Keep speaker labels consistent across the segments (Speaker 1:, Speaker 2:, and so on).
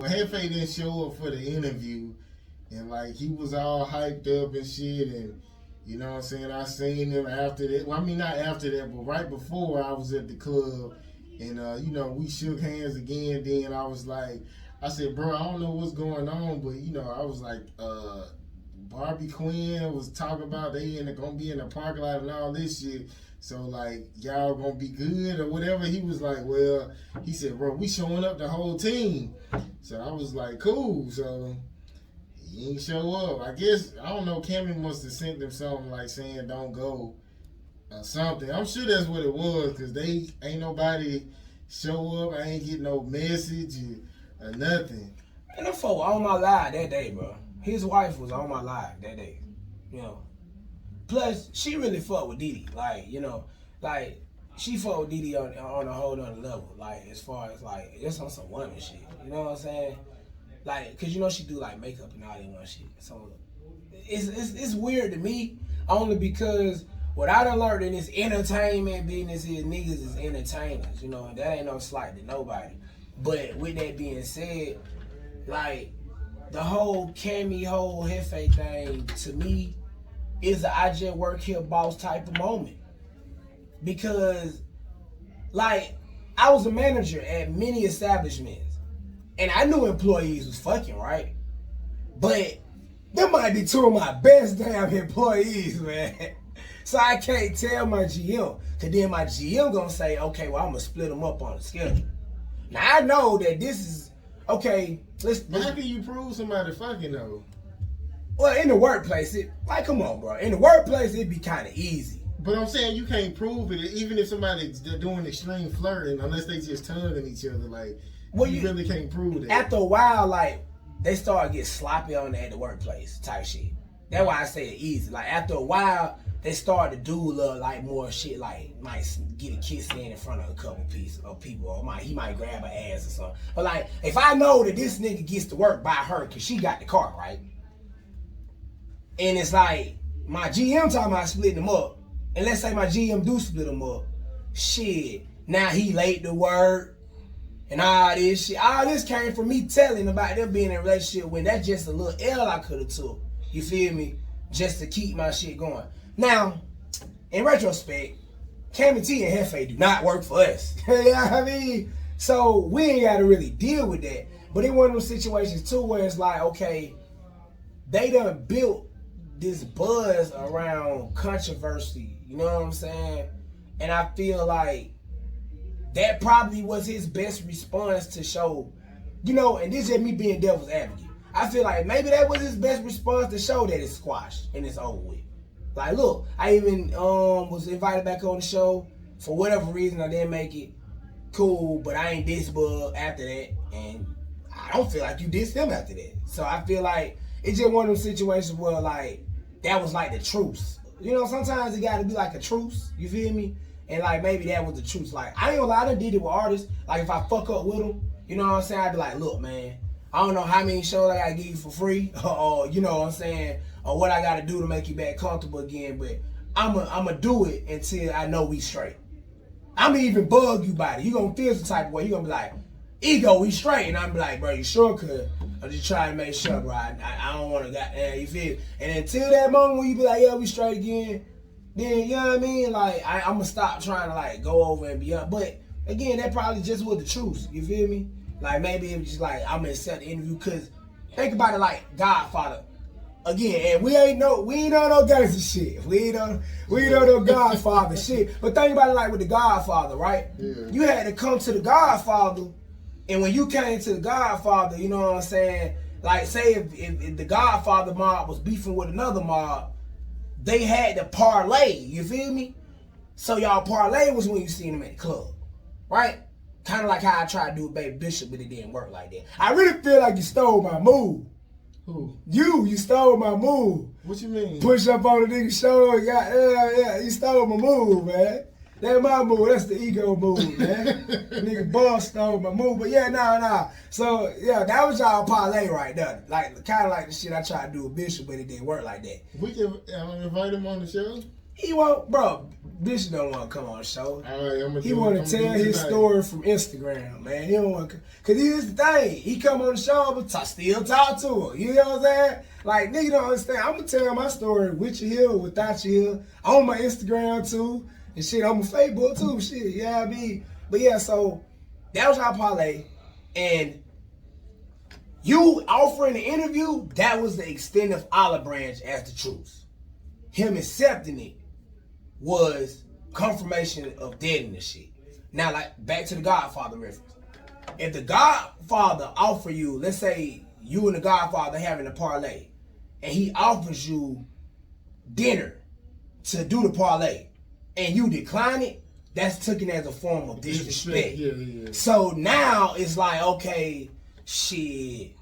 Speaker 1: Well, Hefe didn't show up for the interview, and like he was all hyped up and shit, and you know what I'm saying. I seen him after that. Well, I mean not after that, but right before I was at the club, and you know we shook hands again. Then I was like, I said, bro, I don't know what's going on, but you know I was like, Barbie Quinn was talking about gonna be in the parking lot and all this shit. So like y'all gonna be good or whatever. He was like, well, he said, bro, we showing up the whole team. So I was like, cool. So he ain't show up. I guess I don't know. Cammy must have sent them something like saying don't go or something. I'm sure that's what it was because they ain't nobody show up. I ain't get no message or nothing.
Speaker 2: And them folk on my live that day, bro. His wife was on my live that day. You know. Plus, she really fucked with Didi. Like, you know, like she fucked with Didi on a whole nother level. Like, as far as like, it's on some woman shit. You know what I'm saying? Like, cause you know she do like makeup and all that one shit. So it's weird to me only because what I done learned in this entertainment business is niggas is entertainers. You know, and that ain't no slight to nobody. But with that being said, like the whole Cammy whole Hefe thing to me is a I just work here boss type of moment. Because like I was a manager at many establishments and I knew employees was fucking, right? But them might be two of my best damn employees, man. So I can't tell my GM, cause then my GM gonna say, okay, well I'm gonna split them up on the schedule. Now I know that this is okay.
Speaker 1: But how can you prove somebody fucking though?
Speaker 2: Well, in the workplace, come on, bro. In the workplace, it'd be kind of easy.
Speaker 1: But I'm saying you can't prove it, even if somebody's doing extreme flirting, unless they just tonguing each other. Like, well, you really can't prove that.
Speaker 2: After a while, like they start getting sloppy on that at the workplace type shit. That's why I say it easy. Like after a while, they start to do a little like more shit. Like might get a kiss in front of a couple people, or he might grab her ass or something. But like if I know that this nigga gets to work by her because she got the car right. And it's like, my GM talking about splitting them up. And let's say my GM do split them up. Shit, now he late to work. And all this shit. All this came from me telling about them being in a relationship when that's just a little L I could have took. You feel me? Just to keep my shit going. Now, in retrospect, Cammy T and Hefe do not work for us. You know what I mean? So we ain't got to really deal with that. But in one of those situations too where it's like, okay, they done built this buzz around controversy, you know what I'm saying? And I feel like that probably was his best response to show, you know, and this is me being devil's advocate. I feel like maybe that was his best response to show that it's squashed and it's over with. Like, look, I even was invited back on the show. For whatever reason, I didn't make it. Cool, but I ain't diss Bug after that, and I don't feel like you dissed him after that. So I feel like it's just one of those situations where, like, that was like the truce. You know, sometimes it gotta be like a truce, you feel me? And like maybe that was the truce. Like, I ain't gonna lie, I done did it with artists. Like if I fuck up with them, you know what I'm saying? I'd be like, look, man, I don't know how many shows I gotta give you for free, or you know what I'm saying, or what I gotta do to make you back comfortable again, but I'ma do it until I know we straight. I'ma even bug you about it. You gonna feel some type of way. You gonna be like, ego, we straight. And I'm like, bro, you sure could? I'm just trying to make sure, bro. I don't want to you feel? And until that moment when you be like, yeah, we straight again, then, you know what I mean? Like, I'm going to stop trying to, like, go over and beyond. But, again, that probably just was the truth. You feel me? Like, maybe it was just like, I'm going to accept the interview. Because, think about it like Godfather. Again, and we ain't know no gangster shit. We ain't know no Godfather shit. But think about it like with the Godfather, right?
Speaker 1: Yeah.
Speaker 2: You had to come to the Godfather. And when you came to the Godfather, you know what I'm saying? Like, say if the Godfather mob was beefing with another mob, they had to parlay, you feel me? So y'all parlay was when you seen them at the club, right? Kind of like how I tried to do with Baby Bishop, but it didn't work like that. I really feel like you stole my move.
Speaker 1: Who?
Speaker 2: You stole my move.
Speaker 1: What you mean?
Speaker 2: Push up on the nigga shoulder, you stole my move, man. That's my move. That's the ego move, man. Nigga boss stole my move. But yeah, nah. So, yeah, that was y'all parlay right there. Like, kind of like the shit I tried to do with Bishop, but it didn't work like that.
Speaker 1: We can invite him on the show?
Speaker 2: He won't, bro. Bishop don't want to come on the show.
Speaker 1: Right,
Speaker 2: he want to tell his story from Instagram, man. He don't want to, cause here's the thing. He come on the show, but still talk to him. You know what I'm saying? Like, nigga don't understand. I'm gonna tell my story with you here or without you here. On my Instagram too, and shit. On my Facebook too, shit. Yeah, I mean, but yeah. So that was our parlay, and you offering the interview. That was the extent of Olive Branch as the truth. Him accepting it was confirmation of dead in the shit. Now, like, back to the Godfather reference. If the Godfather offer you, let's say you and the Godfather having a parlay, and he offers you dinner to do the parlay, and you decline it, that's taken as a form of disrespect.
Speaker 1: Yeah.
Speaker 2: So now it's like, okay, shit,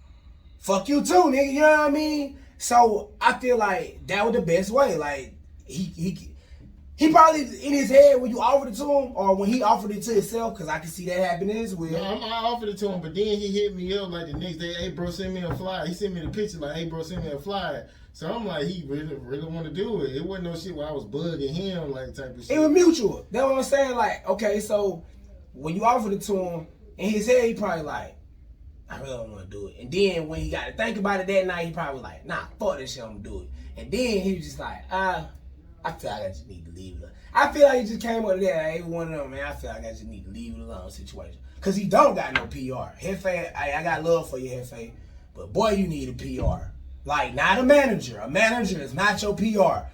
Speaker 2: fuck you too, nigga, you know what I mean? So I feel like that was the best way. Like, he probably in his head when you offered it to him, or when he offered it to himself, because I can see that happening as well.
Speaker 1: No, I offered it to him, but then he hit me up like the next day. Hey, bro, send me a flyer. He sent me the picture like, hey, bro, send me a flyer. So I'm like, he really want to do it. It wasn't no shit where I was bugging him, like, type of shit.
Speaker 2: It was mutual. That's what I'm saying. Like, okay, so when you offered it to him, in his head, he probably like, I really don't want to do it. And then when he got to think about it that night, he probably like, nah, fuck this shit, I'm going to do it. And then he was just like, I feel like I just need to leave it alone. I feel like he just came up with that. I ain't one of them, man. I feel like I just need to leave it alone situation. Because he don't got no PR. Jefe, I got love for you, Jefe. But boy, you need a PR. Like, not a manager. A manager is not your PR.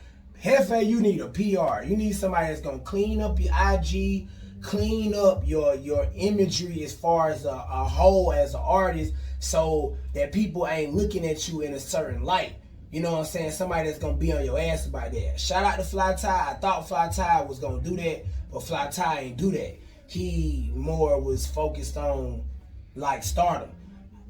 Speaker 2: Jefe, you need a PR. You need somebody that's going to clean up your IG, clean up your imagery as far as a whole as an artist, so that people ain't looking at you in a certain light. You know what I'm saying? Somebody that's going to be on your ass about that. Shout out to Fly Ty. I thought Fly Ty was going to do that, but Fly Ty ain't do that. He more was focused on, like, stardom.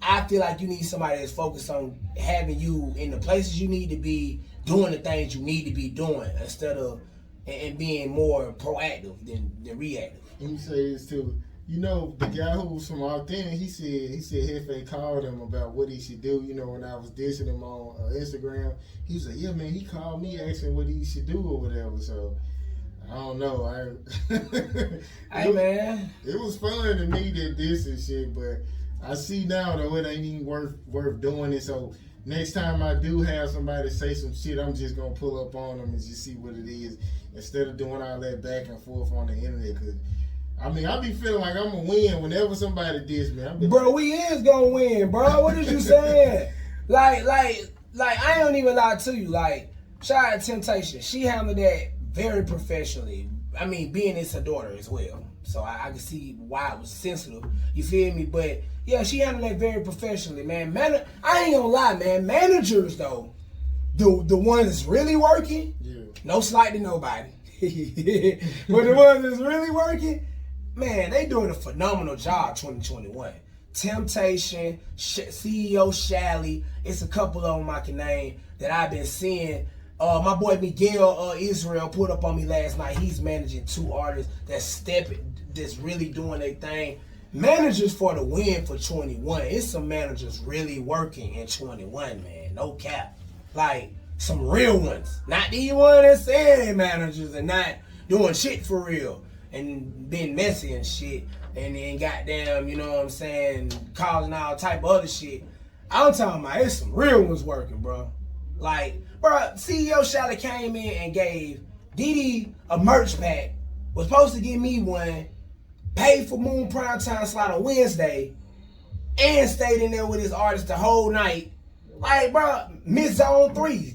Speaker 2: I feel like you need somebody that's focused on having you in the places you need to be, doing the things you need to be doing, instead of and being more proactive than reactive.
Speaker 1: Let me say this too. You know, the guy who was from Authentic, he said Jefe called him about what he should do. You know, when I was dissing him on Instagram, he was like, yeah, man, he called me asking what he should do or whatever. So, I don't know.
Speaker 2: Hey, man.
Speaker 1: It was fun to me that this and shit, but I see now, though, it ain't even worth doing it. So, next time I do have somebody say some shit, I'm just going to pull up on them and just see what it is, instead of doing all that back and forth on the internet. Because I mean, I be feeling like I'm going to win whenever somebody diss me.
Speaker 2: Bro, we is going to win, bro. What is you saying? like, I don't even lie to you. Like, shout out to Temptation. She handled that very professionally. I mean, being it's her daughter as well. So I can see why it was sensitive. You feel me? But, yeah, she handled that very professionally, man. I ain't going to lie, man. Managers, though, the ones that's really working, no slight to nobody. But the ones that's really working, man, they doing a phenomenal job 2021. Temptation, CEO Shally, it's a couple of them I can name that I've been seeing. My boy Miguel Israel put up on me last night. He's managing 2 artists that's really doing their thing. Managers for the win for 21. It's some managers really working in 21, man. No cap. Like, some real ones. Not these ones that say they managers and not doing shit for real. And being messy and shit, and then goddamn, you know what I'm saying, causing all type of other shit. I'm talking about it's some real ones working, bro. Like, bro, CEO Shally came in and gave Didi a merch pack, was supposed to give me one, paid for Moon Primetime slot on Wednesday, and stayed in there with his artist the whole night. Like, bro, Miss Zone 3,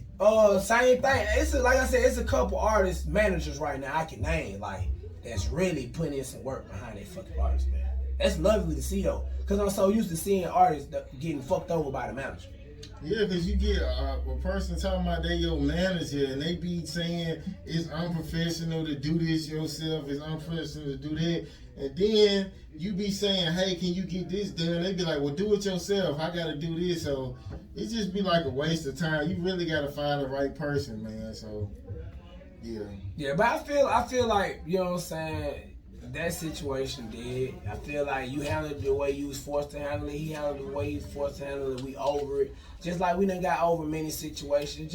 Speaker 2: same thing. It's like I said, it's a couple artists, managers right now I can name, like, that's really putting in some work behind that fucking artist, man. That's lovely to see, though, because I'm so used to seeing artists getting fucked over by the manager.
Speaker 1: Yeah, because you get a person talking about they your manager, and they be saying it's unprofessional to do this yourself, it's unprofessional to do that, and then you be saying, hey, can you get this done? They be like, well, do it yourself. I got to do this. So it just be like a waste of time. You really got to find the right person, man. So... Yeah, but I feel like, you know what I'm saying, that situation did. I feel like you handled it the way you was forced to handle it. He handled it the way he was forced to handle it. We over it. Just like we done got over many situations.